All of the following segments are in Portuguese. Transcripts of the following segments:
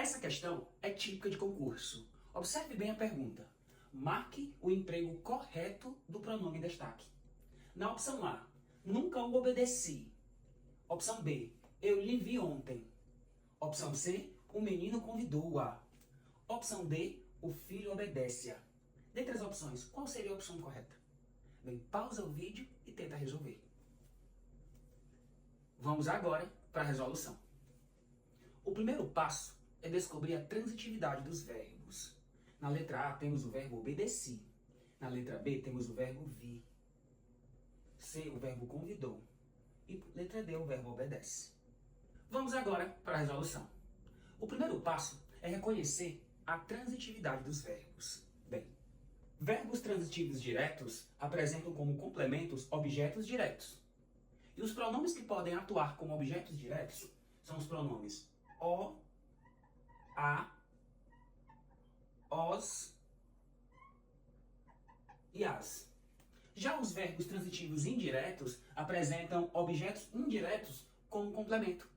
Essa questão é típica de concurso. Observe bem a pergunta. Marque o emprego correto do pronome em destaque. Na opção A, nunca o obedeci. Opção B, eu lhe vi ontem. Opção C, o menino convidou-a. Opção D, o filho obedece-a. Dentre as opções, qual seria a opção correta? Bem, pausa o vídeo e tenta resolver. Vamos agora para a resolução. O primeiro passo é descobrir a transitividade dos verbos. Na letra A temos o verbo obedeci. Na letra B temos o verbo vi. C, o verbo convidou. E letra D, o verbo obedece. Vamos agora para a resolução. O primeiro passo é reconhecer a transitividade dos verbos. Bem, verbos transitivos diretos apresentam como complementos objetos diretos. E os pronomes que podem atuar como objetos diretos são os pronomes o, a, os e as. Já os verbos transitivos indiretos apresentam objetos indiretos como complemento.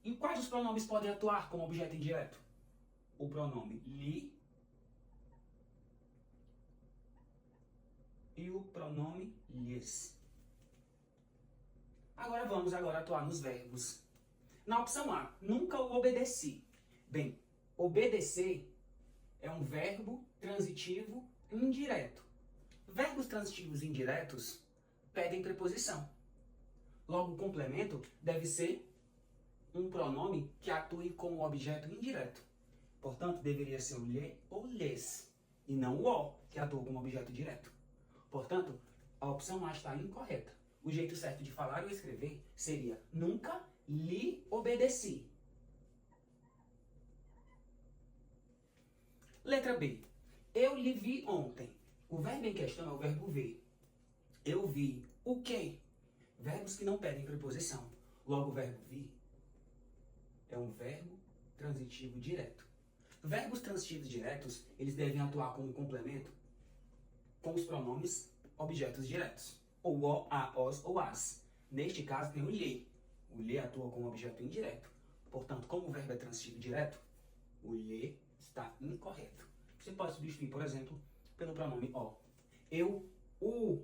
E quais os pronomes podem atuar como objeto indireto? O pronome lhe e o pronome lhes. Agora vamos atuar nos verbos. Na opção A, nunca o obedeci. Bem, obedecer é um verbo transitivo indireto. Verbos transitivos indiretos pedem preposição. Logo, o complemento deve ser um pronome que atue como objeto indireto. Portanto, deveria ser o lhe ou lhes, e não o o, que atua como objeto direto. Portanto, a opção A está incorreta. O jeito certo de falar ou escrever seria nunca lhe obedeci. Letra B. Eu lhe vi ontem. O verbo em questão é o verbo ver. Eu vi o quê? Verbos que não pedem preposição. Logo, o verbo vi é um verbo transitivo direto. Verbos transitivos diretos, eles devem atuar como complemento com os pronomes objetos diretos. Ou o, a, os ou as. Neste caso, tem o lhe. O lhe atua como objeto indireto. Portanto, como o verbo é transitivo direto, o lhe está incorreto. Você pode substituir, por exemplo, pelo pronome o. Eu o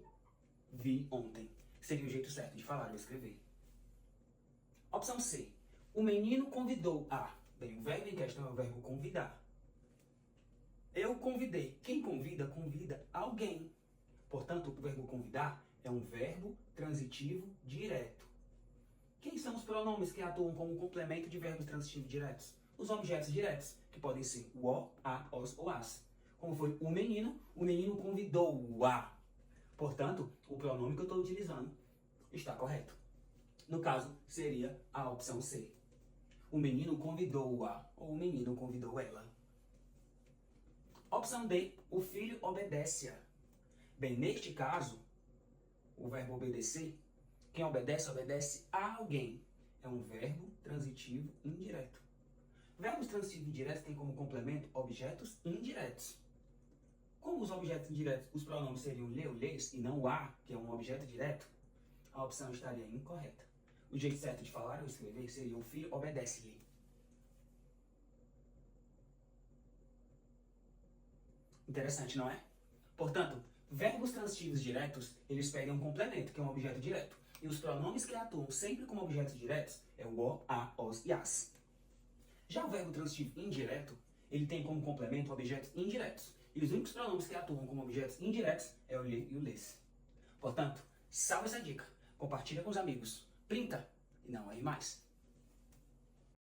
vi ontem. Seria o jeito certo de falar ou escrever. Opção C. O menino convidou a. Bem, o verbo em questão é o verbo convidar. Eu convidei. Quem convida, convida alguém. Portanto, o verbo convidar é um verbo transitivo direto. Quem são os pronomes que atuam como complemento de verbos transitivos diretos? Os objetos diretos, que podem ser o, a, os ou as. Como foi o menino convidou-a. Portanto, o pronome que eu estou utilizando está correto. No caso, seria a opção C. O menino convidou-a ou o menino convidou ela. Opção D, o filho obedece-a. Bem, neste caso, o verbo obedecer, quem obedece, obedece a alguém. É um verbo transitivo indireto. Verbos transitivos indiretos têm como complemento objetos indiretos. Como os objetos indiretos, os pronomes seriam lhe ou lhes e não o a, que é um objeto direto, a opção estaria incorreta. O jeito certo de falar ou escrever seria o filho obedece-lhe. Interessante, não é? Portanto, verbos transitivos diretos, eles pedem um complemento, que é um objeto direto. E os pronomes que atuam sempre como objetos diretos é o o, a, os e as. Já o verbo transitivo indireto, ele tem como complemento objetos indiretos. E os únicos pronomes que atuam como objetos indiretos é o lhe e o lhes. Portanto, salve essa dica, compartilha com os amigos, printa e não erre mais.